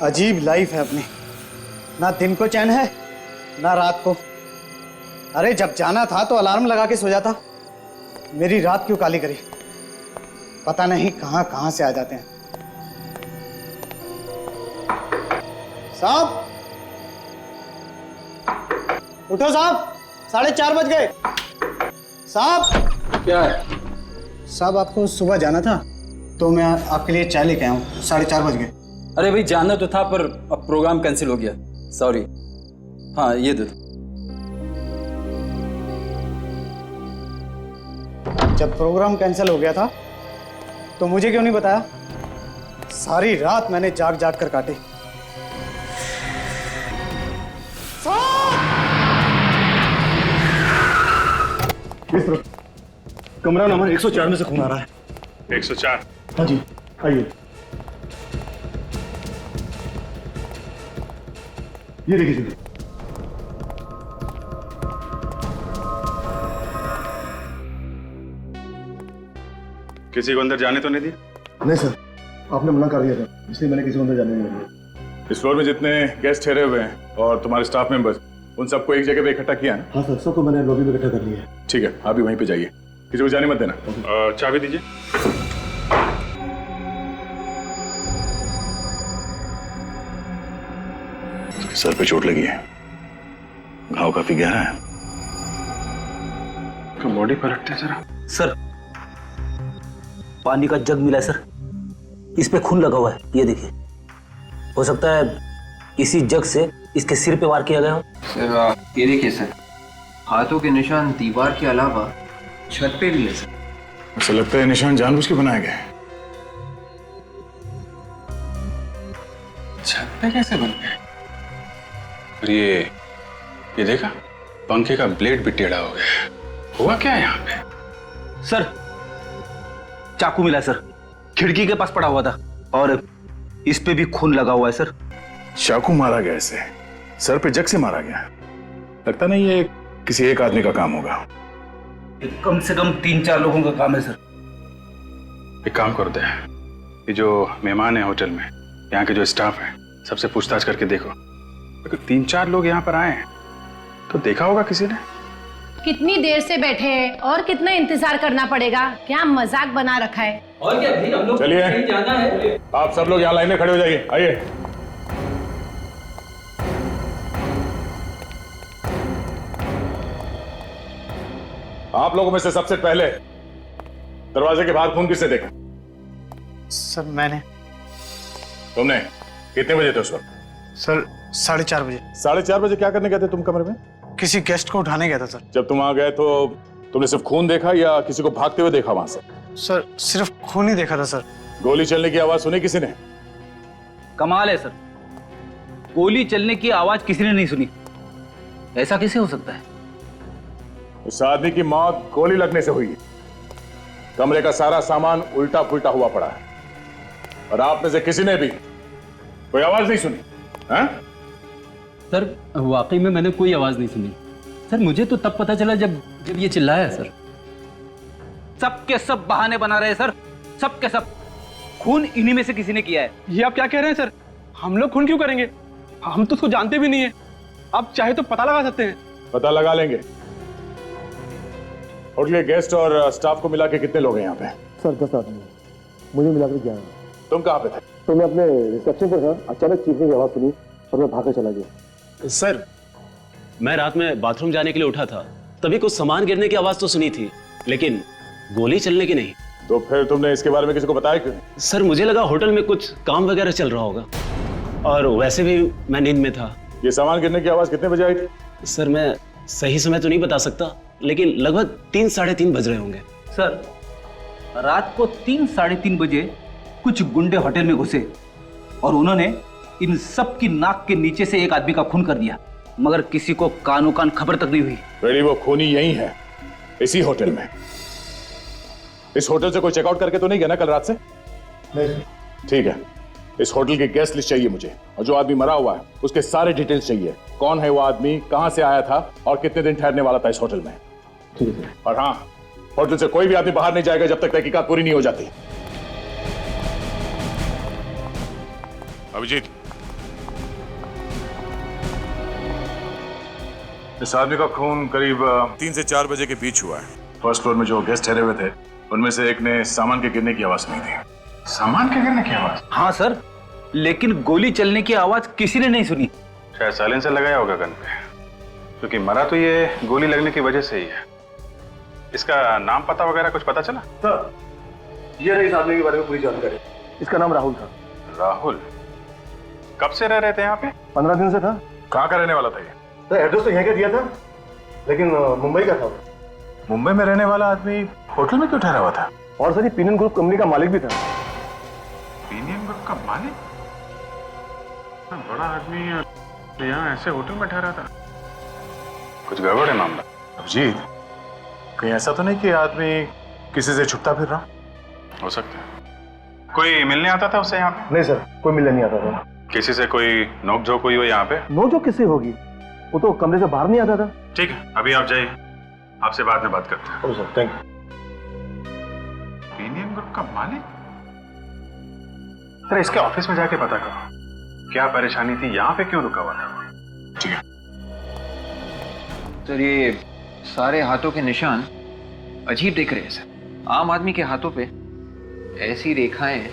अजीब लाइफ है अपनी, ना दिन को चैन है ना रात को। अरे जब जाना था तो अलार्म लगा के सो जाता, मेरी रात क्यों काली करी? पता नहीं कहां कहां से आ जाते हैं। साहब उठो साहब, 4:30 बज गए। साहब क्या है? साहब आपको सुबह जाना था तो मैं आपके लिए चाय लेके आया हूँ, 4:30 बज गए। अरे भाई जाना तो था पर अब प्रोग्राम कैंसिल हो गया, सॉरी। हाँ ये दे। जब प्रोग्राम कैंसिल हो गया था तो मुझे क्यों नहीं बताया? सारी रात मैंने जाग जाग कर काटी। कमरा नंबर 104 में से खून आ रहा है। 104? हाँ जी, आइए। ये देखिए जी। किसी को अंदर जाने तो नहीं दिया? नहीं सर, आपने मना कर दिया था, इसलिए मैंने किसी को अंदर जाने नहीं दिया। इस फ्लोर में जितने गेस्ट ठहरे हुए हैं और तुम्हारे स्टाफ मेंबर्स, उन सबको एक जगह पे इकट्ठा किया है ना? हाँ सर, सबको मैंने लॉबी में इकट्ठा कर लिया है। ठीक है, आप भी वहीं पे जाइए, किसी को जाने मत देना। चाबी दीजिए। सर पे चोट लगी है, घाव काफी गहरा है। तो बॉडी पलटते जरा। सर पानी का जग मिला है सर, इस पे खून लगा हुआ है, ये देखिए। हो सकता है इसी जग से इसके सिर पे वार किया गया हो। सर ये देखिए सर, हाथों के निशान दीवार के अलावा छत पे भी है सर। ऐसा लगता है निशान जानबूझ के बनाए गए। छत पे कैसे बन गए? और ये देखा, पंखे का ब्लेड भी टेढ़ा हो गया। हुआ क्या है यहाँ पे? सर चाकू मिला सर, खिड़की के पास पड़ा हुआ था और इस पे भी खून लगा हुआ है सर। चाकू मारा गया इसे, सर पे जग से मारा गया। लगता नहीं ये किसी एक आदमी का काम होगा। कम से कम 3-4 लोगों का काम है सर। एक काम कर दे, ये जो मेहमान है होटल में, यहाँ के जो स्टाफ है, सबसे पूछताछ करके देखो। अगर 3-4 लोग यहाँ पर आए हैं तो देखा होगा किसी ने। कितनी देर से बैठे हैं और कितना इंतजार करना पड़ेगा? क्या मजाक बना रखा है? और क्या भाई, हम लोग चलिए कहीं जाना है। आप सब लोग यहाँ लाइन में खड़े हो जाइए, आइए। आप लोगों में से सबसे पहले दरवाजे के बाहर खून किसने देखा? सर मैंने। तुमने? कितने बजे थे उस वक्त? सर 4:30 बजे। 4:30 बजे क्या करने गए थे तुम कमरे में? किसी गेस्ट को उठाने गया था सर। जब तुम वहां गए तो तुमने सिर्फ खून देखा या किसी को भागते हुए देखा वहां से? सर सिर्फ खून ही देखा था सर। गोली चलने की आवाज सुनी किसी ने? कमाल है सर, गोली चलने की आवाज किसी ने नहीं सुनी। ऐसा कैसे हो सकता है? उस आदमी की मौत गोली लगने से हुई है। कमरे का सारा सामान उल्टा पुल्टा हुआ पड़ा है और आप में से किसी ने भी कोई आवाज नहीं सुनी? हाँ? सर वाकई में मैंने कोई आवाज नहीं सुनी सर। मुझे तो तब पता चला जब ये चिल्लाया सर। सब के सब बहाने बना रहे हैं सर, सब के सब। खून इन्हीं में से किसी ने किया है। ये आप क्या कह रहे हैं सर? हम लोग खून क्यों करेंगे? हम तो उसको जानते भी नहीं है। आप चाहे तो पता लगा सकते हैं। पता लगा लेंगे। होटल के गेस्ट और स्टाफ को मिला के कितने लोग हैं यहाँ पे? सर 10 आदमी, मुझे मिलाकर 11। तुम कहाँ पे थे? तो मैं अपने रिसेप्शन पर था, अचानक चीखने की आवाज सुनी और मैं भागकर चला गया। सर मैं रात में बाथरूम जाने के लिए उठा था, तभी कुछ सामान गिरने की आवाज तो सुनी थी, लेकिन गोली चलने की नहीं। तो फिर तुमने इसके बारे में किसी को बताया क्यों? सर मुझे लगा होटल में कुछ काम वगैरह चल रहा होगा, और वैसे भी मैं नींद में था। ये सामान गिरने की आवाज कितने बजे आई थी? सर मैं सही समय तो नहीं बता सकता, लेकिन लगभग 3-3:30 बज रहे होंगे। सर रात को 3-3:30 बजे कुछ गुंडे होटल में घुसे और उन्होंने इन सब की नाक के नीचे से एक आदमी का खून कर दिया, मगर किसी को कानो कान खबर तक नहीं हुई। बेटी वो खूनी यही है, इसी होटल में। इस होटल से कोई चेकआउट करके तो नहीं गया ना कल रात से? नहीं। ठीक है, इस होटल की गेस्ट लिस्ट चाहिए मुझे, और जो आदमी मरा हुआ है उसके सारे डिटेल्स चाहिए। कौन है वो आदमी, कहां से आया था और कितने दिन ठहरने वाला था इस होटल में। ठीक है। और हाँ, होटल से कोई भी आदमी बाहर नहीं जाएगा जब तक तहकीकात पूरी नहीं हो जाती। अभिजीत इस आदमी का खून करीब 3 से 4 बजे के बीच हुआ है। फर्स्ट फ्लोर में जो गेस्ट ठहरे हुए थे उनमें से एक ने सामान के गिरने की आवाज सुनी थी। सामान के गिरने की आवाज? हाँ सर, लेकिन गोली चलने की आवाज किसी ने नहीं सुनी। शायद साइलेंसर लगाया होगा गन पे, क्योंकि मरा तो ये गोली लगने की वजह से ही है। इसका नाम पता वगैरह कुछ पता चला? सर, ये रही इस आदमी के बारे में पूरी जानकारी। इसका नाम राहुल था। राहुल? कब से रह रहे थे यहाँ पे? 15 दिन से था। कहाँ का रहने वाला था ये? सर, एड्रेस तो यहाँ का दिया था, लेकिन मुंबई का था। मुंबई में रहने वाला आदमी होटल में क्यों ठहरा हुआ था? और सर, ये पीनियन ग्रुप कंपनी का मालिक भी था। पीनियन ग्रुप का मालिक? बड़ा आदमी यहाँ ऐसे होटल में ठहरा था? कुछ गड़बड़ है मामला। अभिजीत, कहीं ऐसा तो नहीं कि आदमी किसी से छुपता फिर रहा? हो सकता है। कोई मिलने आता था उससे यहाँ पे? नहीं सर, कोई मिलने नहीं आता था। किसी से कोई नोकझोंक हुई हो यहाँ पे? नोकझोंक किससे होगी? वो तो कमरे से बाहर नहीं आता था। ठीक है, अभी आप जाइए, आपसे बाद में बात करते हैं। Sir, thank you. Pinion group का मालिक? सर, इसके ऑफिस में जाके पता करो क्या परेशानी थी, यहाँ पे क्यों रुका हुआ था। ठीक है सर, ये सारे हाथों के निशान अजीब दिख रहे हैं सर। आम आदमी के हाथों पे ऐसी रेखाएं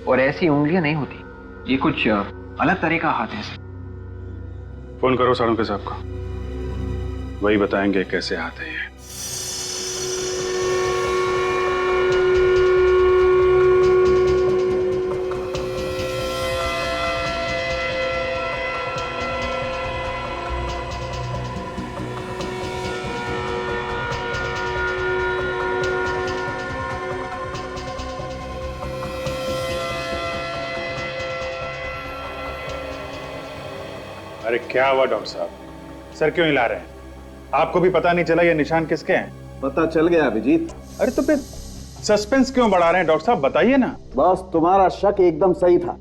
और ऐसी उंगलियां नहीं होती। ये कुछ अलग तरह का हाथ है सर। फोन करो साड़ू साहब को, वही बताएंगे कैसे हाथ है ये। अरे क्या हुआ डॉक्टर साहब? सर क्यों हिला रहे हैं? आपको भी पता नहीं चला ये निशान किसके हैं? पता चल गया अभिजीत। अरे तो फिर सस्पेंस क्यों बढ़ा रहे हैं डॉक्टर साहब, बताइए ना। बस तुम्हारा शक एकदम सही था।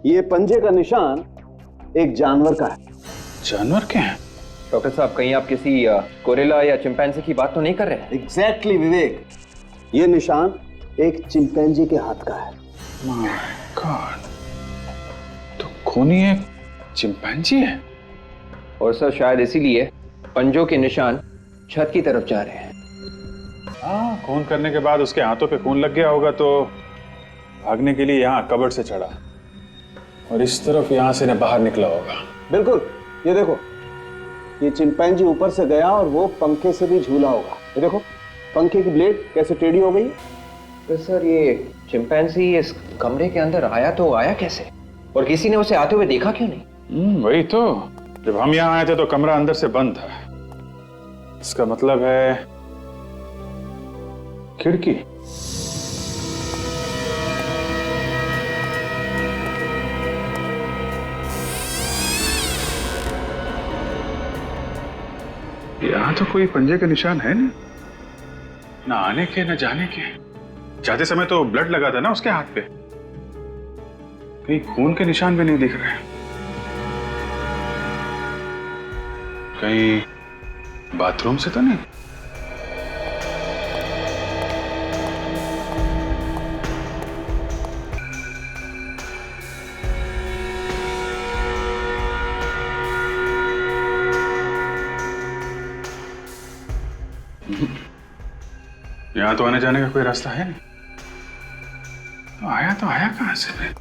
ये पंजे का निशान एक जानवर का है। जानवर के हैं? डॉक्टर साहब, कहीं आप किसी गोरिल्ला या चिंपैंजी की बात तो नहीं कर रहे हैं? एग्जैक्टली विवेक, ये निशान एक चिंपैंजी के हाथ का है। माय गॉड, तो खूनी एक चिंपैंजी है। और सर, शायद इसीलिए पंजों के निशान छत की तरफ जा रहे हैं। हाँ, खून करने के बाद उसके हाथों पे खून लग गया होगा तो भागने के लिए यहाँ कबर्ड से चढ़ा और इस तरफ यहाँ से बाहर निकला होगा। बिल्कुल, ये देखो, ये चिंपैंजी ऊपर से गया और वो पंखे से भी झूला होगा। ये देखो, पंखे की ब्लेड कैसे टेढ़ी हो गई। तो सर, ये चिंपैंजी इस कमरे के अंदर आया तो आया कैसे, और किसी ने उसे आते हुए देखा क्यों नहीं? वही तो, जब हम यहाँ आए थे तो कमरा अंदर से बंद था। इसका मतलब है खिड़की। यहाँ तो कोई पंजे के निशान है नहीं, ना आने के ना जाने के। जाते समय तो ब्लड लगा था ना उसके हाथ पे, कहीं खून के निशान भी नहीं दिख रहे। कहीं बाथरूम से तो नहीं? यहां तो आने जाने का कोई रास्ता है नहीं। तो आया कहां से फिर?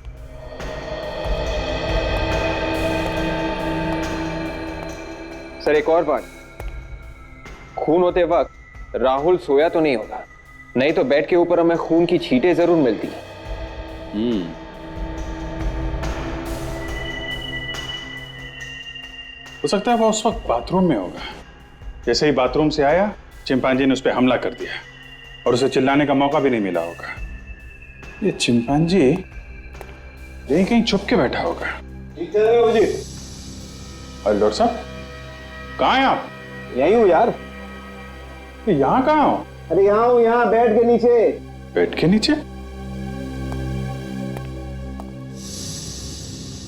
सर, एक और बात, खून होते वक्त राहुल सोया तो नहीं होगा, नहीं तो बेड के ऊपर हमें खून की छींटें जरूर मिलती। हो सकता है वो उस वक्त बाथरूम में होगा। जैसे ही बाथरूम से आया, चिंपांजी ने उस पर हमला कर दिया और उसे चिल्लाने का मौका भी नहीं मिला होगा। ये चिंपांजी यहीं कहीं छुप के बैठा होगा। ठीक है अभिजीत। अरे डॉक्टर साहब, कहाँ हैं आप? यहीं हूँ यार। यहाँ कहाँ हो? अरे यहाँ हूँ, यहाँ बेड के नीचे। बेड के नीचे?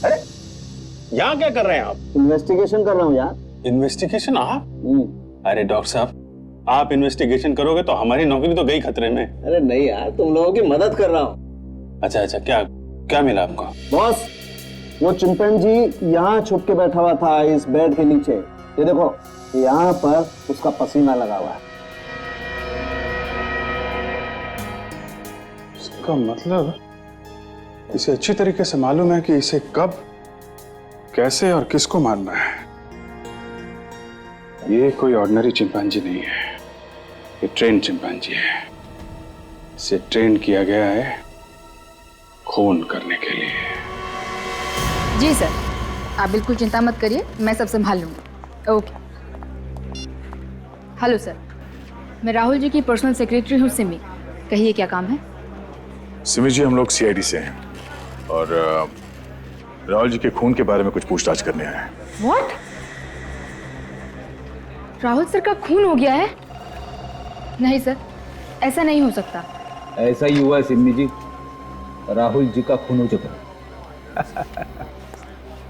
अरे यहाँ क्या कर रहे हैं आप? इन्वेस्टिगेशन कर रहा हूँ यार। इन्वेस्टिगेशन? आप? अरे डॉक्टर साहब, आप इन्वेस्टिगेशन करोगे तो हमारी नौकरी तो गई खतरे में। अरे नहीं यार, तुम लोगों की मदद कर रहा हूँ। अच्छा, क्या क्या मिला आपको? बॉस, वो चिंपैंजी यहाँ छुप के बैठा हुआ था इस बेड के नीचे। ये देखो, यहाँ पर उसका पसीना लगा हुआ है। इसका मतलब इसे अच्छी तरीके से मालूम है कि इसे कब, कैसे और किसको मारना है। ये कोई ऑर्डिनरी चिंपांजी नहीं है, ये ट्रेन चिंपांजी है। इसे ट्रेन किया गया है खून करने के लिए। जी सर, आप बिल्कुल चिंता मत करिए, मैं सब संभाल लूँगी। ओके। हेलो सर, मैं राहुल जी की पर्सनल सेक्रेटरी हूँ सिमी। कहिए क्या काम है? सिमी जी, हम लोग सीआईडी से हैं और राहुल जी के खून के बारे में कुछ पूछताछ करने आए हैं। व्हाट? राहुल सर का खून हो गया है? नहीं सर, ऐसा नहीं हो सकता। ऐसा ही हुआ है सिमी जी, राहुल जी का खून हो चुका है।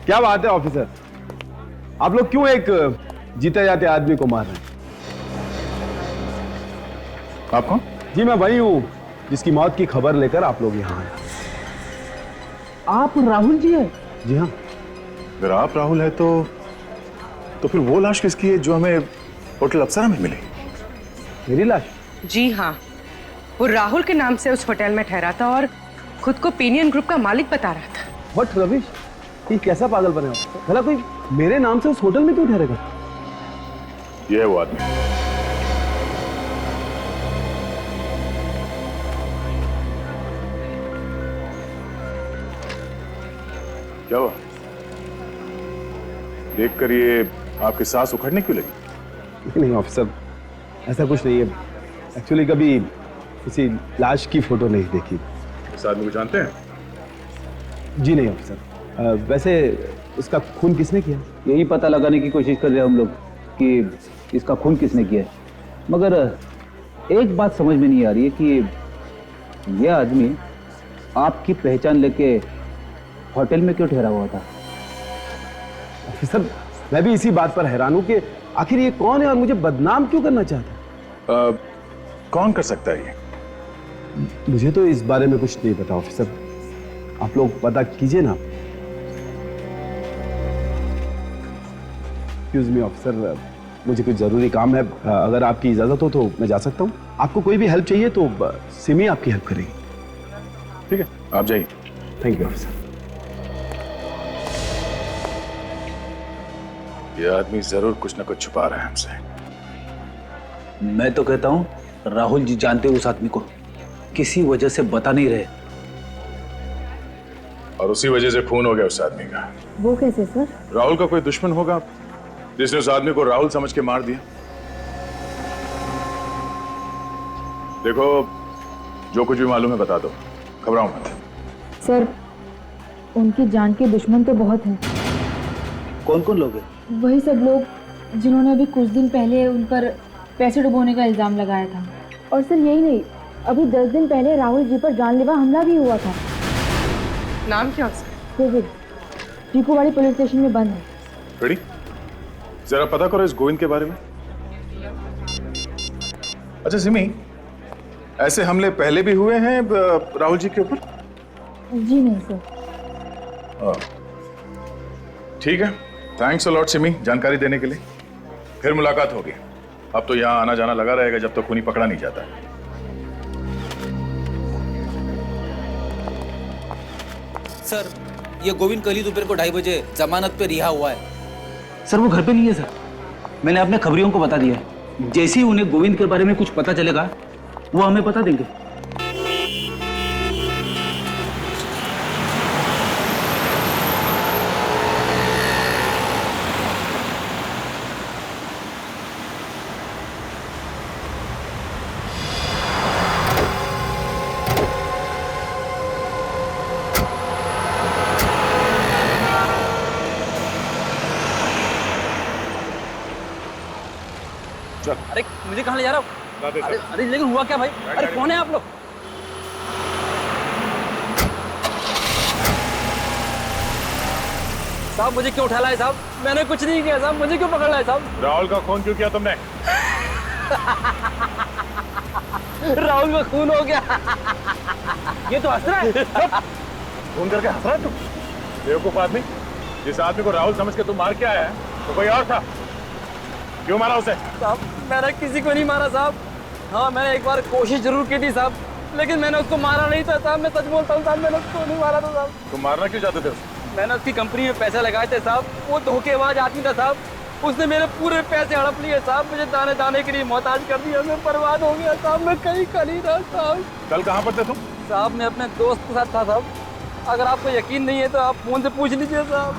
क्या बात है ऑफिसर, आप लोग क्यों एक जीते जाते आदमी को मार रहे हैं? आप कौन? जी मैं वही हूँ जिसकी मौत की खबर लेकर आप लोग यहाँ आए। आप राहुल जी हैं? जी हाँ। अगर आप राहुल है तो फिर वो लाश किसकी है जो हमें होटल अप्सरा में मिली? मेरी लाश? जी हाँ, वो राहुल के नाम से उस होटल में ठहरा था और खुद को पेनियन ग्रुप का मालिक बता रहा था। व्हाट रविश, ये कैसा पागल बने हो? भला कोई मेरे नाम से उस होटल में क्यों ठहरेगा? ये है वो आदमी। क्या हुआ? देखकर ये आपकी सांस उखड़ने क्यों लगी? नहीं ऑफिसर, ऐसा कुछ नहीं है। एक्चुअली कभी किसी लाश की फोटो नहीं देखी। इस आदमी को जानते हैं? जी नहीं ऑफिसर। वैसे इसका खून किसने किया? यही पता लगाने की कोशिश कर रहे हैं हम लोग कि इसका खून किसने किया है। मगर एक बात समझ में नहीं आ रही है कि यह आदमी आपकी पहचान लेके होटल में क्यों ठहरा हुआ था? ऑफिसर, मैं भी इसी बात पर हैरान हूं कि आखिर ये कौन है और मुझे बदनाम क्यों करना चाहता है? कौन कर सकता है ये? मुझे तो इस बारे में कुछ नहीं पता ऑफिसर, आप लोग पता कीजिए ना। एक्सक्यूज मी ऑफिसर, मुझे कुछ जरूरी काम है। अगर आपकी इजाजत हो तो मैं जा सकता हूँ। आपको कोई भी हेल्प चाहिए तो सिमी आपकी हेल्प करेगी। ठीक है, आप जाइए। Thank you officer. ये आदमी जरूर कुछ ना कुछ छुपा रहा है हमसे। मैं तो कहता हूँ राहुल जी जानते उस आदमी को, किसी वजह से बता नहीं रहे, और उसी वजह से खून हो गया उस आदमी का। वो कैसे सर? राहुल का कोई दुश्मन होगा जिसने उस आदमी को राहुल समझ के मार दिया। देखो, जो कुछ भी मालूम है बता दो, घबराओ मत। सर, उनकी जान के दुश्मन तो बहुत हैं। कौन कौन लोग हैं? वही सब लोग जिन्होंने अभी कुछ दिन पहले उन पर पैसे डुबोने का इल्जाम लगाया था। और सर यही नहीं, अभी 10 दिन पहले राहुल जी पर जानलेवा हमला भी हुआ था। नाम क्या उसका? गोविंद, टीकूवाड़ी पुलिस स्टेशन में बंद है। रेडी? जरा पता करो इस गोविंद के बारे में। अच्छा सिमी, ऐसे हमले पहले भी हुए हैं राहुल जी के ऊपर? जी नहीं सर। ठीक है, थैंक्स अ लॉट सिमी जानकारी देने के लिए। फिर मुलाकात होगी। अब तो यहाँ आना जाना लगा रहेगा जब तक खूनी पकड़ा नहीं जाता। सर, ये गोविंद कल ही दोपहर को 2:30 बजे जमानत पे रिहा हुआ है। सर वो घर पे नहीं है सर, मैंने अपने खबरियों को बता दिया है। जैसे ही उन्हें गोविंद के बारे में कुछ पता चलेगा वो हमें बता देंगे। अरे मुझे कहाँ ले जा रहा हो? अरे लेकिन हुआ क्या भाई? अरे कौन है आप लोग? साहब मुझे क्यों उठा लाए साहब? मैंने कुछ नहीं किया साहब, मुझे क्यों पकड़ लाए साहब? राहुल का खून क्यों किया तुमने? राहुल का खून हो गया। ये तो हंस रहा है। खून करके हंस रहा है तू? बेवकूफ आदमी, जिस आदमी को राहुल समझ के तुम मार के आया है तो कोई और था। क्यों मारा उसे? साहब मैंने किसी को नहीं मारा साहब। हाँ मैंने एक बार कोशिश जरूर की थी साहब, लेकिन मैंने उसको मारा नहीं था साहब। मैं सच बोलता हूँ साहब, मैंने उसको नहीं मारा था साहब। तुम मारना क्यों चाहते थे उसे? मैंने उसकी कंपनी में पैसे लगाए थे साहब, वो धोखेबाज आदमी था साहब। उसने मेरे पूरे पैसे हड़प लिए साहब, मुझे दाने दाने के लिए मोहताज कर दिया। मैं बर्बाद हो गया साहब, मैं कहीं का नहीं रहा साहब। कल कहाँ पर थे तुम? साहब मैं अपने दोस्त के साथ था साहब। अगर आपको यकीन नहीं है तो आप फोन से पूछ लीजिए साहब।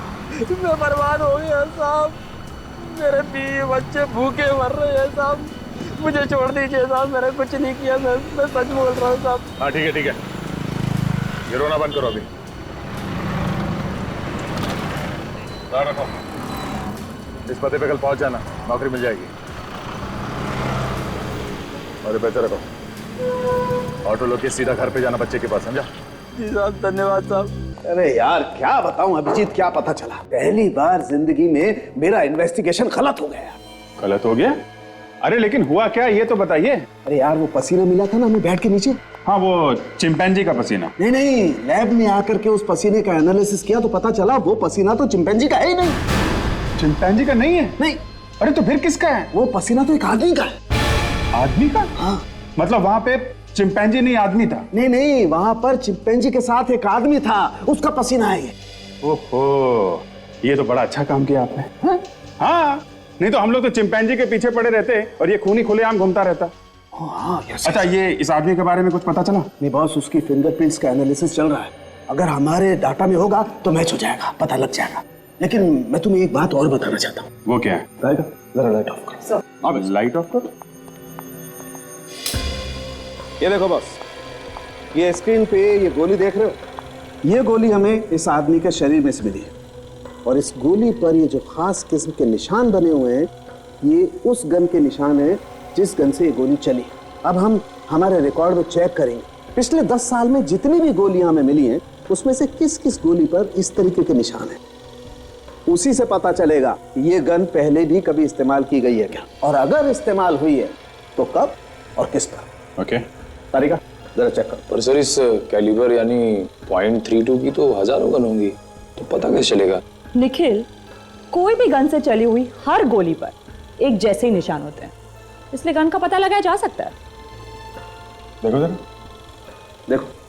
मैं बर्बाद हो गया साहब, मेरे बीवी बच्चे भूखे मर रहे हैं साहब। मुझे छोड़ दीजिए साहब, मैंने कुछ नहीं किया। मैं सच बोल रहा हूँ साहब। हाँ ठीक है ठीक है, ये रोना बंद करो अभी। रखो, इस पते पे कल पहुंच जाना, नौकरी मिल जाएगी। और पैसे रखो, ऑटो लोग के सीधा घर पे जाना बच्चे के पास, समझा? जी साहब धन्यवाद साहब। अरे यार क्या बताऊं अभिजीत, क्या पता चला, पहली बार जिंदगी में मेरा इन्वेस्टिगेशन गलत हो गया। गलत हो गया? अरे लेकिन हुआ क्या ये तो बताइए। अरे यार वो पसीना मिला था ना हमें बेड के नीचे। हाँ वो चिंपैंजी का पसीना। नहीं नहीं, लैब में आकर के उस पसीने का एनालिसिस किया तो पता चला वो पसीना तो चिंपैंजी का है ही नहीं। चिंपैंजी का नहीं है? नहीं। अरे तो फिर किसका है? वो पसीना तो एक आदमी का है। आदमी का? हाँ। मतलब वहां पे चिंपैंजी नहीं आदमी था? नहीं नहीं, वहां पर चिंपैंजी के साथ एक आदमी था, उसका पसीना है ये। ओहो, ये तो बड़ा अच्छा काम किया आपने। हाँ नहीं तो हम लोग तो चिंपैंजी के पीछे पड़े रहते और ये खूनी खुलेआम घूमता रहता। हाँ, अच्छा ये इस आदमी के बारे में कुछ पता चला? नहीं बॉस, उसकी फिंगरप्रिंट्स का एनालिसिस चल रहा है। अगर हमारे डाटा में होगा तो मैच हो जाएगा, पता लग जाएगा। लेकिन मैं तुम्हें एक बात और बताना चाहता हूँ। वो क्या है? जरा लाइट ऑफ करो। अब लाइट ऑफ करो। ये देखो बॉस, ये स्क्रीन पे ये गोली देख रहे हो, ये गोली हमें इस आदमी के शरीर में से मिली है। और इस गोली पर ये जो खास किस्म के निशान बने हुए हैं, ये उस गन के निशान है जिस गन से ये गोली चली। अब हम हमारे रिकॉर्ड में चेक करेंगे पिछले 10 साल में जितनी भी गोलियां हमें मिली हैं, उसमें से किस किस गोली पर इस तरीके के निशान हैं। उसी से पता चलेगा ये गन पहले भी कभी इस्तेमाल की गई है क्या, और अगर इस्तेमाल हुई है तो कब और किस पर। ओके तारिका जरा चेक करो। पर सर इस कैलिबर यानी .32 की तो हजारों गन होंगी, तो पता कैसे चलेगा? निखिल, कोई भी गन से चली हुई हर गोली पर एक जैसे ही निशान होते हैं, इसलिए गन का पता लगाया जा सकता है। देखो जरा, देखो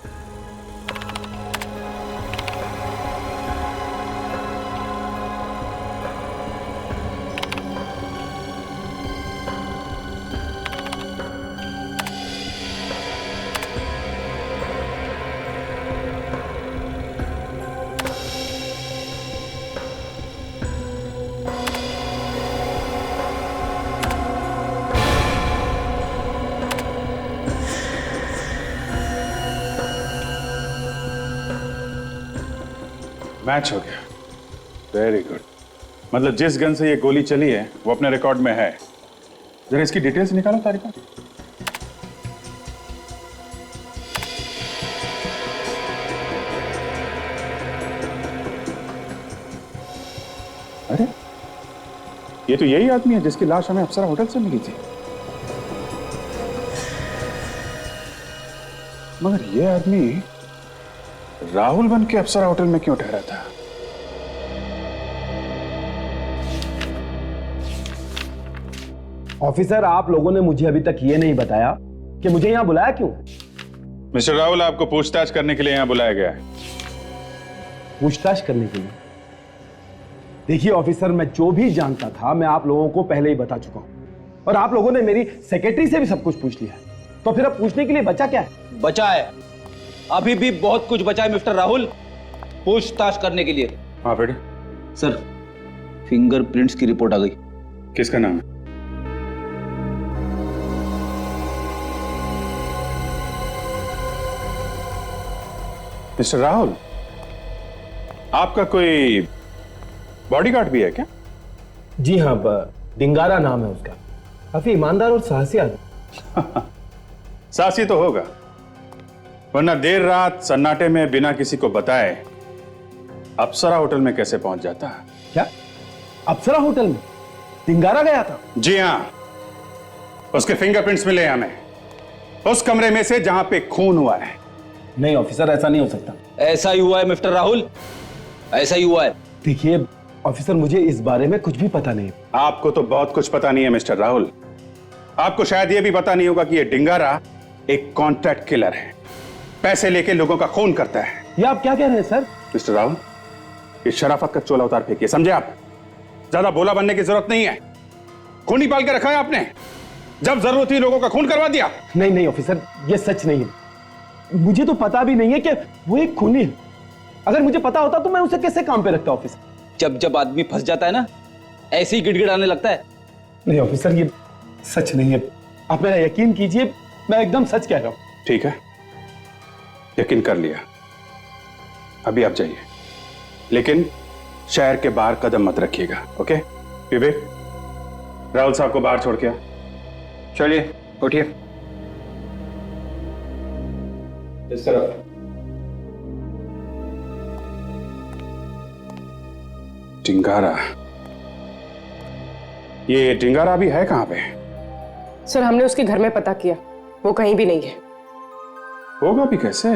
मैच हो गया। Very good. मतलब जिस गन से ये गोली चली है वो अपने रिकॉर्ड में है। जरा इसकी डिटेल्स निकालो तारिका। अरे ये तो यही आदमी है जिसकी लाश हमें अप्सरा होटल से मिली थी। मगर ये आदमी राहुल बन के अप्सरा होटल में क्यों ठहरा था? ऑफिसर, आप लोगों ने मुझे अभी तक ये नहीं बताया कि मुझे यहां बुलाया क्यों? मिस्टर राहुल, आपको पूछताछ करने के लिए यहां बुलाया गया है। पूछताछ करने के लिए? देखिए ऑफिसर, मैं जो भी जानता था मैं आप लोगों को पहले ही बता चुका हूं, और आप लोगों ने मेरी सेक्रेटरी से भी सब कुछ पूछ लिया है, तो फिर अब पूछने के लिए बचा क्या है? बचा है, अभी भी बहुत कुछ बचा है मिस्टर राहुल पूछताछ करने के लिए। हाँ बेटे। सर, फिंगरप्रिंट्स की रिपोर्ट आ गई। किसका नाम है? मिस्टर राहुल, आपका कोई बॉडीगार्ड भी है क्या? जी हाँ, डिंगारा नाम है उसका। काफी ईमानदार और साहसी आदमी। साहसी तो होगा, वरना देर रात सन्नाटे में बिना किसी को बताए अप्सरा होटल में कैसे पहुंच जाता? क्या अप्सरा होटल में डिंगारा गया था? जी हां, उसके फिंगरप्रिंट्स मिले हमें उस कमरे में से जहां पे खून हुआ है। नहीं ऑफिसर, ऐसा नहीं हो सकता। ऐसा ही हुआ है मिस्टर राहुल, ऐसा ही हुआ है। देखिए, ऑफिसर मुझे इस बारे में कुछ भी पता नहीं। आपको तो बहुत कुछ पता नहीं है मिस्टर राहुल। आपको शायद यह भी पता नहीं होगा कि यह डिंगारा एक कॉन्ट्रैक्ट किलर है, पैसे लेके लोगों का खून करता है। ये आप क्या कह रहे हैं सर? मिस्टर राहुल, ये शराफत का चोला उतार फेंकिए, समझे आप? ज्यादा भोला बनने की जरूरत नहीं है। खून ही पाल के रखा है आपने, जब जरूरत थी लोगों का खून करवा दिया। नहीं नहीं ऑफिसर, ये सच नहीं है। मुझे तो पता भी नहीं है कि वो एक खूनी है। अगर मुझे पता होता तो मैं उसे कैसे काम पे रखता ऑफिसर? जब जब आदमी फंस जाता है ना, ऐसे ही गिड़गिड़ाने लगता है। नहीं ऑफिसर, ये सच नहीं है। आप मेरा यकीन कीजिए, मैं एकदम सच कह रहा हूं। ठीक है, यकीन कर लिया। अभी आप जाइए, लेकिन शहर के बाहर कदम मत रखिएगा। ओके विवेक, राहुल साहब को बाहर छोड़ के आ। चलिए उठिए। इस तरफ। डिंगारा, ये डिंगारा भी है कहां पे? सर हमने उसके घर में पता किया, वो कहीं भी नहीं है। होगा भी कैसे?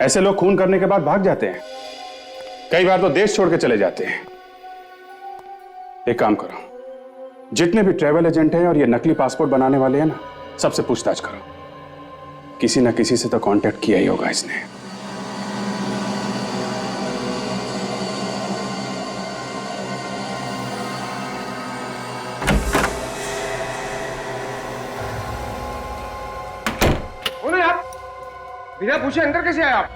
ऐसे लोग खून करने के बाद भाग जाते हैं, कई बार तो देश छोड़ के चले जाते हैं। एक काम करो, जितने भी ट्रैवल एजेंट हैं और ये नकली पासपोर्ट बनाने वाले हैं ना, सबसे पूछताछ करो। किसी ना किसी से तो कांटेक्ट किया ही होगा इसने। बोलो आप, बिना पूछे अंदर कैसे आए आप?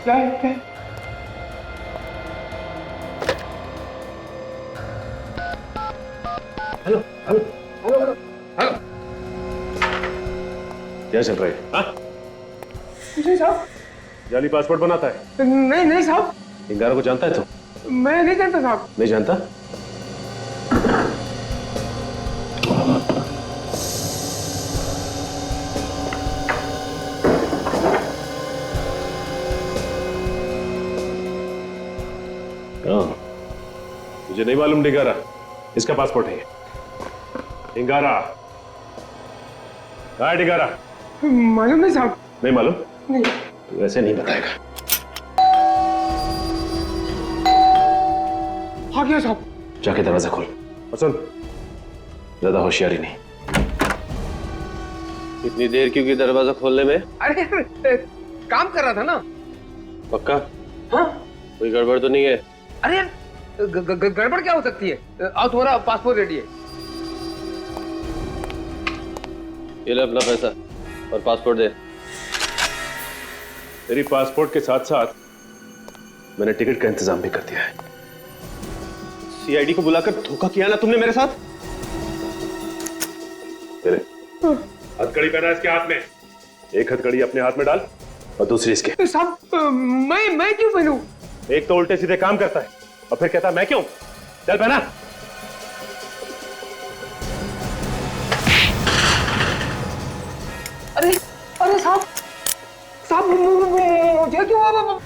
क्या है क्या है? Hello hello hello hello hello, क्या चल रहा है? हाँ? कुछ नहीं साहब। जाली पासपोर्ट बनाता है? नहीं नहीं साहब, डिंगारा को जानता है तो? मैं नहीं जानता साहब। नहीं जानता? मुझे नहीं मालूम डिंगारा, इसका पासपोर्ट है। डिंगारा कहाँ है? डिंगारा मालूम नहीं साहब। नहीं मालूम? नहीं। तू ऐसे नहीं बताएगा। हाँ क्या साहब? जाके दरवाजा खोल और सुन, ज्यादा होशियारी नहीं। इतनी देर क्यों की दरवाजा खोलने में? अरे काम कर रहा था ना। पक्का? हाँ। कोई गड़बड़ तो नहीं है? अरे गड़बड़ क्या हो सकती है? आओ, तुम्हारा पासपोर्ट रेडी है। ये ले अपना पैसा और पासपोर्ट दे। तेरी पासपोर्ट के साथ साथ मैंने टिकट का इंतजाम भी कर दिया है। सीआईडी को बुलाकर धोखा किया ना तुमने मेरे साथ? तेरे हथकड़ी पहना इसके हाथ में, एक हथकड़ी अपने हाथ में डाल और दूसरी इसके। साहब मैं क्यों पहनूं? एक तो उल्टे सीधे काम करता है और फिर कहता है मैं क्यों। चल पहना। अरे अरे साहब मुझे क्यों?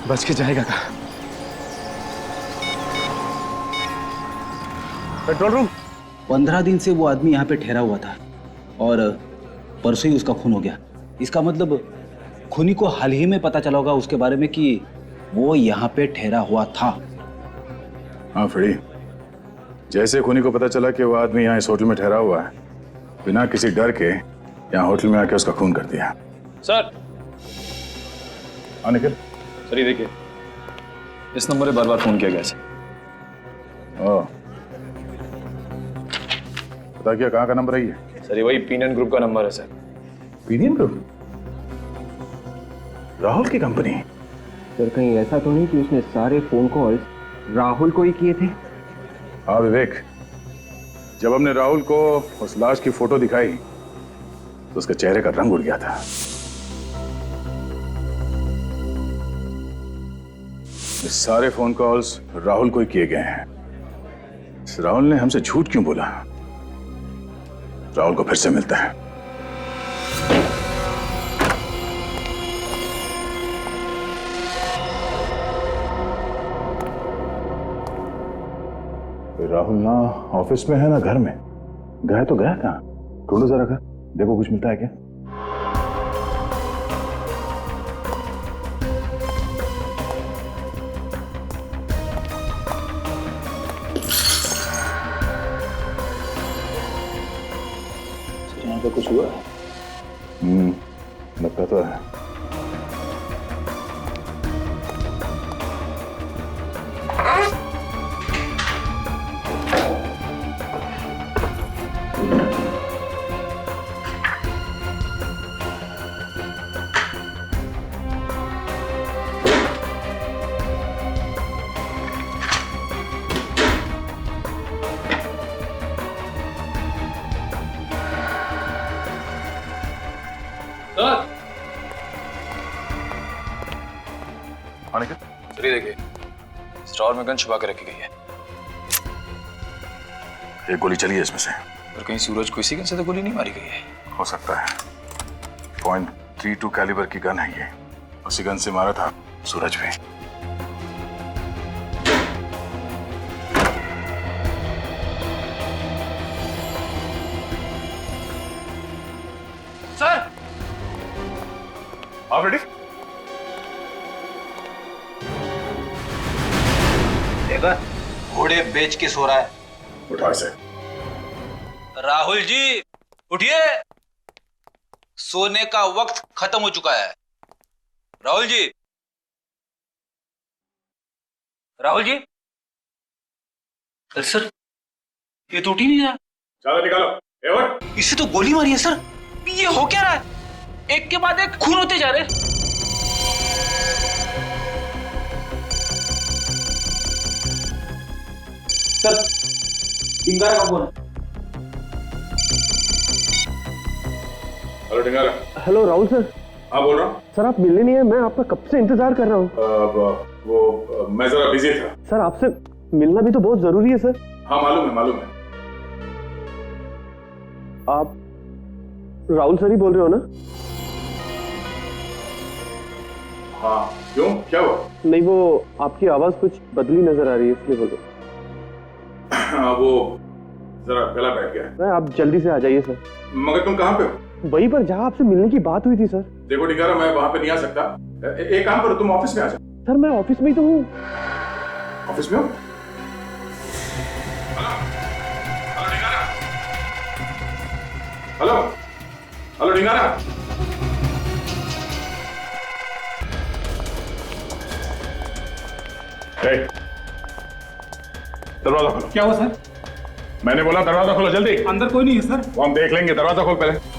बच के जाएगा कहाँ? Control room. 15 दिन से वो आदमी यहाँ पे ठहरा हुआ था और परसों ही उसका खून हो गया। इसका मतलब खूनी को हाल ही में पता चला होगा उसके बारे में कि वो यहाँ पे ठहरा हुआ था। हाँ फ्रेडी, जैसे खूनी को पता चला कि वो आदमी यहाँ इस होटल में ठहरा हुआ है, बिना किसी डर के यहाँ होटल में आके उसका खून कर दिया। सर। हाँ निखिल। सर ये देखिए, इस नंबर पे बार बार फोन किया गया सर। ओह, पता क्या कहाँ का नंबर है ये? सर ये वही पीनियन ग्रुप का नंबर है सर। पीनियन ग्रुप? राहुल की कंपनी? सर कहीं ऐसा तो नहीं कि उसने सारे फोन कॉल्स राहुल को ही किए थे? हाँ विवेक, जब हमने राहुल को उस लाश की फोटो दिखाई तो उसके चेहरे का रंग उड़ गया था। ये सारे फोन कॉल्स राहुल को ही किए गए हैं। इस राहुल ने हमसे झूठ क्यों बोला? राहुल को फिर से मिलता है। राहुल ना ऑफिस में है ना घर में। गया तो गया कहाँ? ढूंढो जरा घर, देखो कुछ मिलता है क्या। यहाँ पे कुछ हुआ? लगता तो है। चलिए देखिए, स्टोर में गन छुपा के रखी गई है। एक गोली चली है इसमें से। और कहीं सूरज को इसी गन से तो गोली नहीं मारी गई है? हो सकता है। .32 कैलिबर की गन है ये। उसी गन से मारा था सूरज भी। सर, आप रेडी? देखा, घोड़े बेच के सो रहा है। उठा इसे। राहुल जी उठिए, सोने का वक्त खत्म हो चुका है। राहुल जी, राहुल जी। सर, ये तो उठ ही नहीं रहा। ज्यादा निकालो। एवट। इसे तो गोली मारी है सर। ये हो क्या रहा है? एक के बाद एक खून होते जा रहे हैं। सर, डिंगारा का phone. Hello Dingara. Hello Rahul sir. हाँ बोल रहा हूँ। सर आप मिलने नहीं है, मैं आपका कब से इंतजार कर रहा हूँ। मैं जरा बिजी था। सर आपसे मिलना भी तो बहुत जरूरी है सर। हाँ मालूम है मालूम है। आप राहुल सर ही बोल रहे हो ना? हाँ क्यों, क्या हुआ? नहीं, वो आपकी आवाज कुछ बदली नजर आ रही है इसलिए बोल रहा हूँ। वो जरा गला बैठ गया। आप जल्दी से आ जाइए सर। मगर तुम कहाँ पे हो? वहीं पर जहाँ आपसे मिलने की बात हुई थी सर। देखो डिंगारा, मैं वहां पे नहीं आ सकता। एक काम करो, तुम ऑफिस में आ जाओ। सर मैं ऑफिस में ही तो हूँ। ऑफिस में हो? Hello hello Dingara. दरवाजा खोलो। क्या हुआ सर? मैंने बोला दरवाजा खोलो जल्दी। अंदर कोई नहीं है सर। वो हम देख लेंगे, दरवाजा खोल पहले।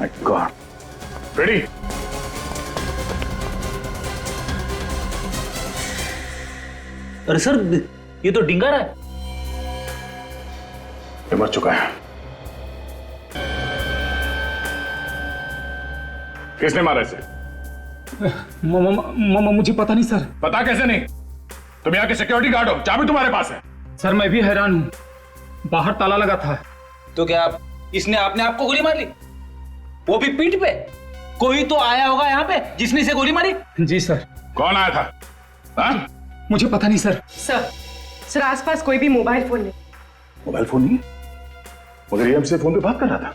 My God. Ready? अरे सर, ये तो डिंगारा है। ये मर चुका है। किसने मारा इसे? मुझे पता नहीं सर। पता कैसे नहीं? तुम यहाँ के सिक्योरिटी गार्ड हो, चाबी तुम्हारे पास है। सर मैं भी हैरान हूँ, बाहर ताला लगा था। तो क्या इसने आपने आपको गोली मार ली? वो भी पीठ पे? कोई तो आया होगा यहाँ पे जिसने इसे गोली मारी। जी सर। कौन आया था? हाँ? मुझे पता नहीं सर। सर आसपास कोई भी मोबाइल फोन नहीं। मोबाइल फोन नहीं? मगर ये हमसे फोन पे बात कर रहा था।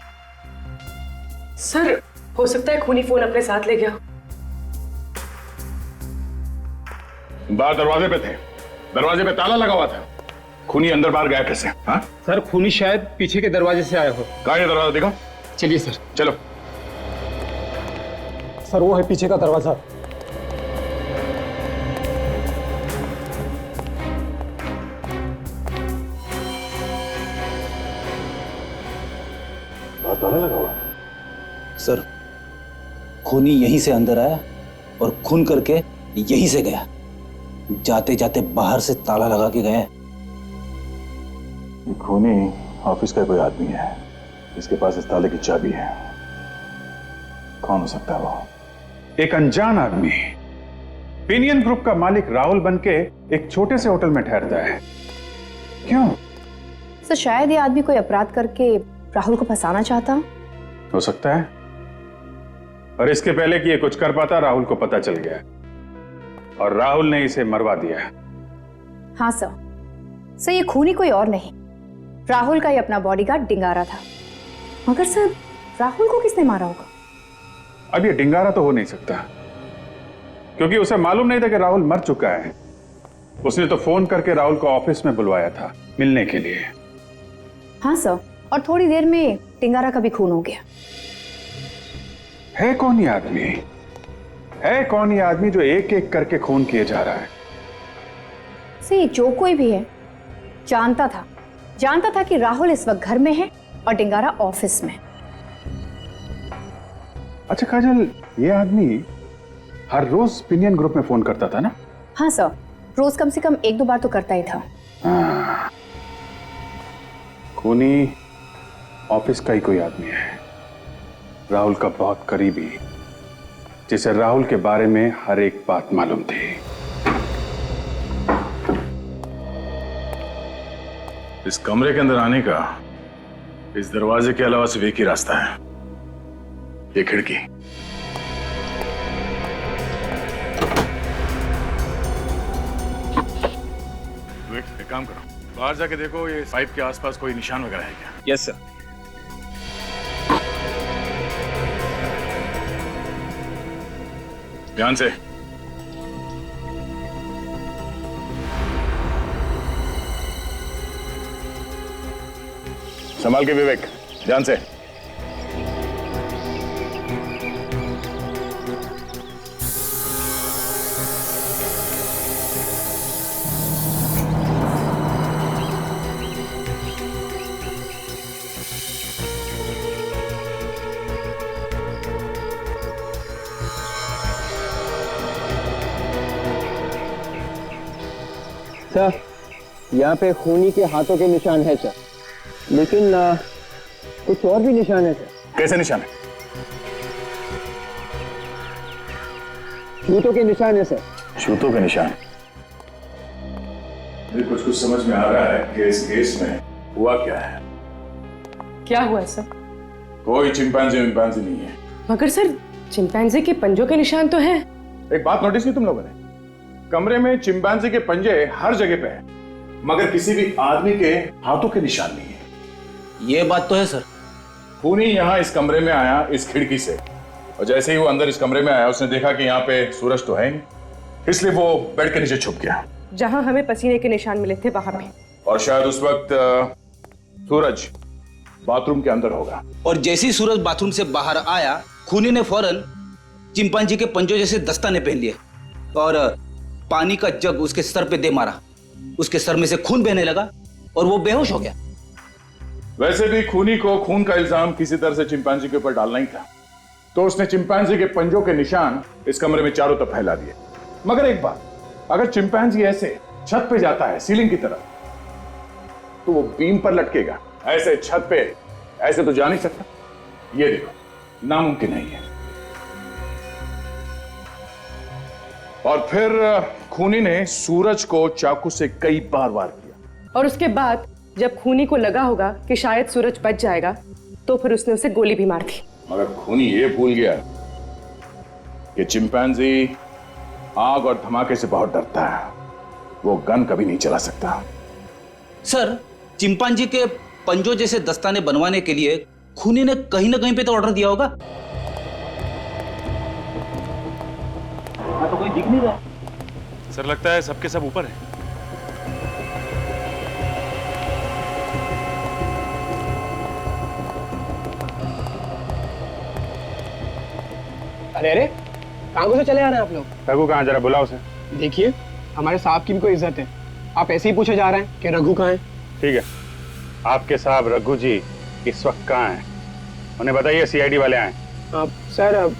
सर हो सकता है खूनी फोन अपने साथ ले गया। बाहर दरवाजे पे थे, दरवाजे पे ताला लगा हुआ था। खूनी अंदर बाहर गया कैसे? हाँ? सर खूनी शायद पीछे के दरवाजे से आया हो। कहाँ है दरवाजा, दिखाओ। चलिए सर। चलो। सर वो है पीछे का दरवाजा। ताला लगा हुआ? सर, खूनी यहीं से अंदर आया और खून करके यहीं से गया। जाते जाते बाहर से ताला लगा के गया। ये खूनी ऑफिस का कोई आदमी है, इसके पास इस ताले की चाबी है। कौन हो सकता है वो? एक अनजान आदमी पिनियन ग्रुप का मालिक राहुल बनके एक छोटे से होटल में ठहरता है। क्यों? सर शायद ये आदमी कोई अपराध करके राहुल को फंसाना चाहता। हो सकता है, और इसके पहले कि ये कुछ कर पाता राहुल को पता चल गया और राहुल ने इसे मरवा दिया। हाँ सर, ये खूनी कोई और नहीं, राहुल का ही अपना बॉडीगार्ड डिंगारा था। मगर सर, राहुल को किसने मारा होगा? अब ये डिंगारा तो हो नहीं सकता, क्योंकि उसे मालूम नहीं था कि राहुल मर चुका है। उसने तो फोन करके राहुल को ऑफिस में बुलवाया था मिलने के लिए। हाँ सर, और थोड़ी देर में डिंगारा का भी खून हो गया। है कौन ये आदमी? है कौन ये आदमी जो एक एक करके खून किए जा रहा है? सही, जो कोई भी है जानता था कि राहुल इस वक्त घर में है और डिंगारा ऑफिस में। अच्छा काजल, ये आदमी हर रोज पिनियन ग्रुप में फोन करता था ना? हाँ सर, रोज कम से कम 1-2 बार तो करता ही था। हाँ, खूनी ऑफिस का ही कोई आदमी है, राहुल का बहुत करीबी, जिसे राहुल के बारे में हर एक बात मालूम थी। इस कमरे के अंदर आने का इस दरवाजे के अलावा सिर्फ एक ही रास्ता है, ये खिड़की। एक काम करो, बाहर जाके देखो ये पाइप के आसपास कोई निशान वगैरह है क्या? Yes sir. ध्यान से। संभाल के विवेक, ध्यान से। सर, यहाँ पे खूनी के हाथों के निशान है सर, लेकिन कुछ और भी निशान है सर। कैसे निशान है? जूतों के निशान है सर। जूतों के निशान? मुझे कुछ समझ में आ रहा है कि इस केस में हुआ क्या है। क्या हुआ है सर? कोई चिंपैंजी नहीं है। मगर सर, चिंपैंजी के पंजों के निशान तो हैं। एक बात नोटिस की तुम लोगों ने? कमरे में चिंपैंजी के पंजे हर जगह पे हैं, मगर किसी भी आदमी के हाथों के निशान नहीं है। ये बात तो है सर। खूनी यहाँ इस कमरे में आया इस खिड़की से, और जैसे ही वो अंदर इस कमरे में आया उसने देखा कि यहाँ पे सूरज तो है नहीं, इसलिए वो बेड के नीचे छुप गया जहां हमें पसीने के निशान मिले थे वहां पे। और शायद उस वक्त सूरज बाथरूम के अंदर होगा। और जैसे ही सूरज बाथरूम से बाहर आया, खूनी ने फौरन चिंपांजी के पंजों जैसे दस्ताने पहन लिए और पानी का जग उसके सर पे दे मारा। उसके सर में से खून बहने लगा और वो बेहोश हो गया। वैसे भी खूनी को खून का इल्जाम किसी तरह से चिंपैंजी के ऊपर डालना ही था, तो उसने चिंपैंजी के पंजों के निशान इस कमरे में चारों तरफ फैला दिए। मगर एक बात, अगर चिंपैंजी ऐसे छत पे जाता है सीलिंग की तरफ, तो वो बीम पर लटकेगा, ऐसे छत पे ऐसे तो जा नहीं सकता। ये देखो, नामुमकिन नहीं है। और फिर खूनी ने सूरज को चाकू से कई बार वार किया। और उसके बाद जब खूनी को लगा होगा कि शायद सूरज बच जाएगा, तो फिर उसने उसे गोली भी मार दी। मगर खूनी ये भूल गया कि चिंपैंजी आग और धमाके से बहुत डरता है, वो गन कभी नहीं चला सकता। सर, चिंपांजी के पंजों जैसे दस्ताने बनवाने के लिए खूनी ने कहीं ना कहीं पे तो ऑर्डर दिया होगा। तो कोई दिख नहीं रहा। सर, लगता है सबके सब ऊपर है। अरे अरे, कहाँ को से चले आ रहे हैं आप लोग? रघु कहाँ? जरा बुलाओ उसे। देखिए, हमारे साहब की भी कोई इज्जत है, आप ऐसे ही पूछे जा रहे हैं कि रघु कहाँ है? ठीक है, आपके साहब रघु जी इस वक्त कहाँ हैं? उन्हें बताइए सीआईडी वाले आए। सर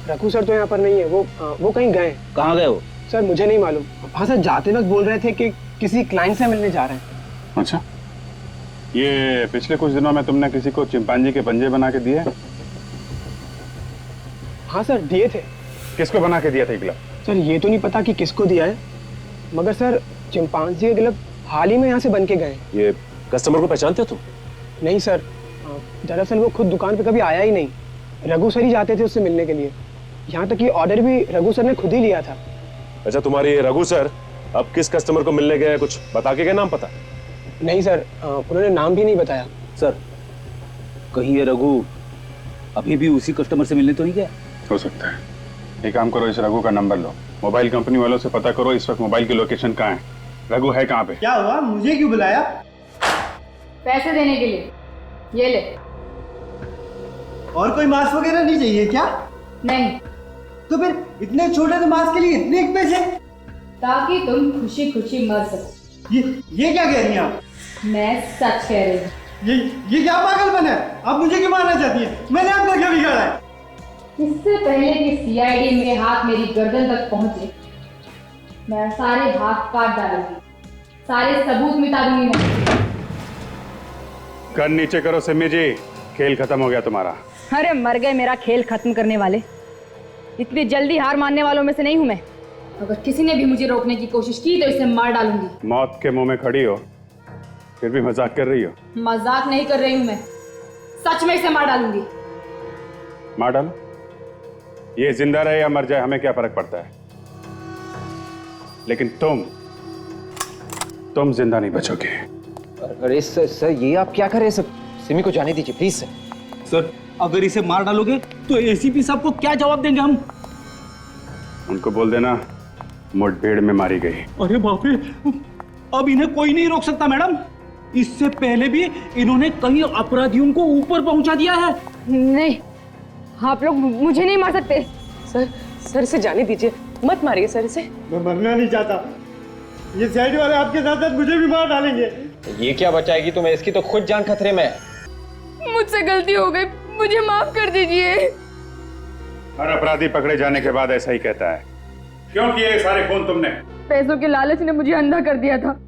रघु सर तो यहाँ पर नहीं है, वो कहीं गए। कहाँ गए वो? सर मुझे नहीं मालूम। हाँ सर, जाते वक्त बोल रहे थे कि किसी क्लाइंट से मिलने जा रहे हैं। अच्छा, ये पिछले कुछ दिनों में तुमने किसी को चिंपांजी के पंजे बना के दिए? हाँ सर, दिए थे। किसको बना के दिया था ग्लव? सर ये तो नहीं पता कि किसको दिया है, मगर सर चिंपांजी के ग्लव हाल ही में यहाँ से बन के गए। ये कस्टमर को पहचानते हो तुम? नहीं सर, दरअसल वो खुद दुकान पे कभी आया ही नहीं। रघु सर ही जाते थे उससे मिलने के लिए। यहाँ तक ये ऑर्डर भी रघु सर ने खुद ही लिया था। अच्छा, तुम्हारे ये रघु सर अब किस कस्टमर को मिलने गए, कुछ बता के गए नाम पता? नहीं सर, उन्होंने नाम भी नहीं बताया। सर कहीं ये रघु अभी भी उसी कस्टमर से मिलने तो नहीं गया? हो सकता है। एक काम करो, इस रघु का नंबर लो, मोबाइल कंपनी वालों से पता करो इस वक्त मोबाइल की लोकेशन कहाँ है, रघु है कहाँ पे। क्या हुआ, मुझे क्यों बुलाया? पैसे देने के लिए। ये ले। और कोई मास्क वगैरह नहीं चाहिए क्या? नहीं। तो फिर इतने छोटे से मास्क के लिए इतने पैसे? ताकि तुम खुशी खुशी मर सको। ये क्या कह रही हैं आप? मैं सच कह रही हूँ। ये क्या पागलपन है? आप मुझे क्यों मारना चाहती हैं? मैंने आपका क्या बिगाड़ा है? इससे पहले कि सीआईडी मेरे हाथ मेरी गर्दन तक पहुंचे, मैं सारे हाथ काट डालूंगी, सारे सबूत मिटा दूंगी मैं। गन नीचे करो सिमी जी, खेल खत्म हो गया तुम्हारा। अरे मर गए मेरा खेल खत्म करने वाले। इतनी जल्दी हार मानने वालों में से नहीं हूं मैं। अगर किसी ने भी मुझे रोकने की कोशिश की तो इसे मार डालूंगी। मौत के मुंह में खड़ी हो, फिर भी मजाक कर रही हो। मजाक नहीं कर रही हूं मैं, सच में इसे मार डालूंगी। मार डालो, ये जिंदा रहे या मर जाए हमें क्या फर्क पड़ता है, लेकिन तुम जिंदा नहीं बचोगे। अरे सर ये आप क्या कर रहे हैं सर? सिमी को जाने दीजिए प्लीज। सर अगर इसे मार डालोगे तो एसीपी साहब को क्या जवाब देंगे हम? उनको बोल देना मुठभेड़ में मारी गई। अरे बाप रे, अब इन्हें कोई नहीं रोक सकता मैडम। इससे पहले भी इन्होंने कई अपराधियों को ऊपर पहुंचा दिया है। नहीं, आप लोग मुझे नहीं मार सकते। सर इसे जाने दीजिए, मत मारिए सर इसे। मैं मरना नहीं चाहता, ये साइड वाले आपके साथ साथ मुझे भी मार डालेंगे। ये क्या बचाएगी तुम्हें, इसकी तो खुद जान खतरे में है। मुझसे गलती हो गई, मुझे माफ कर दीजिए। हर अपराधी पकड़े जाने के बाद ऐसा ही कहता है। क्यों किए ये सारे खून तुमने? पैसों के लालच ने मुझे अंधा कर दिया था।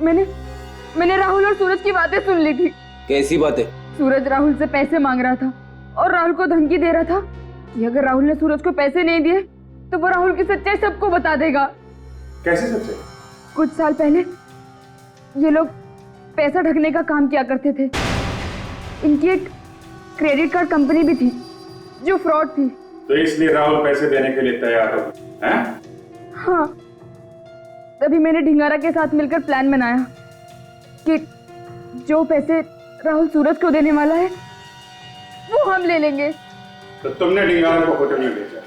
मैंने राहुल और सूरज की बातें सुन ली थी। कैसी बातें? सूरज राहुल से पैसे मांग रहा था और राहुल को धमकी दे रहा था कि अगर राहुल ने सूरज को पैसे नहीं दिए तो वो राहुल की सच्चाई सबको बता देगा। कैसे सच्चाई? कुछ साल पहले ये लोग पैसा ढकने का काम किया करते थे। इनकी एक क्रेडिट कार्ड कंपनी भी थी जो फ्रॉड थी। तो इसलिए राहुल पैसे देने के लिए तैयार हो? हैं? हाँ, तभी मैंने ढिंगारा के साथ मिलकर प्लान बनाया कि जो पैसे राहुल सूरज को देने वाला है वो हम ले लेंगे। तो तुमने ढिंगारा को होटल में भेजा,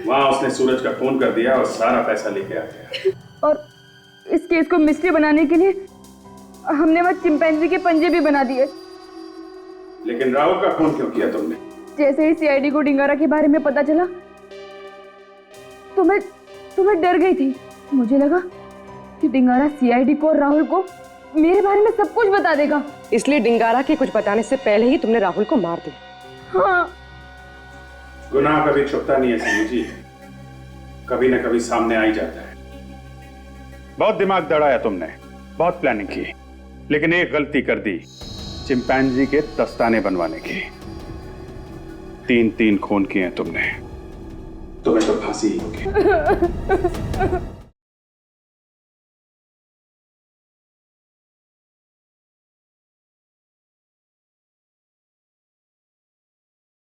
वहां उसने सूरज का फोन कर दिया और सारा पैसा लेके आ गया। और इस केस को मिस्ट्री बनाने के लिए हमने वह चिंपैंजी के पंजे भी बना दिए। लेकिन राहुल का खून क्यों किया तुमने? जैसे ही सीआईडी को ढिंगारा के बारे में पता चला तो मैं डर गई थी। मुझे लगा कि ढिंगारा सीआईडी को और राहुल को मेरे बारे में सब कुछ बता देगा। इसलिए ढिंगारा के कुछ बताने से पहले ही तुमने राहुल को मार दिया। हाँ। गुनाह कभी छुपता नहीं है सिमी जी, कभी न कभी सामने आ ही जाता है। बहुत दिमाग दौड़ाया तुमने, बहुत प्लानिंग की, लेकिन एक गलती कर दी, चिंपैंजी के दस्ताने बनवाने की। 3-3 खून किए तुमने, तुम्हें तो फांसी ही होगी।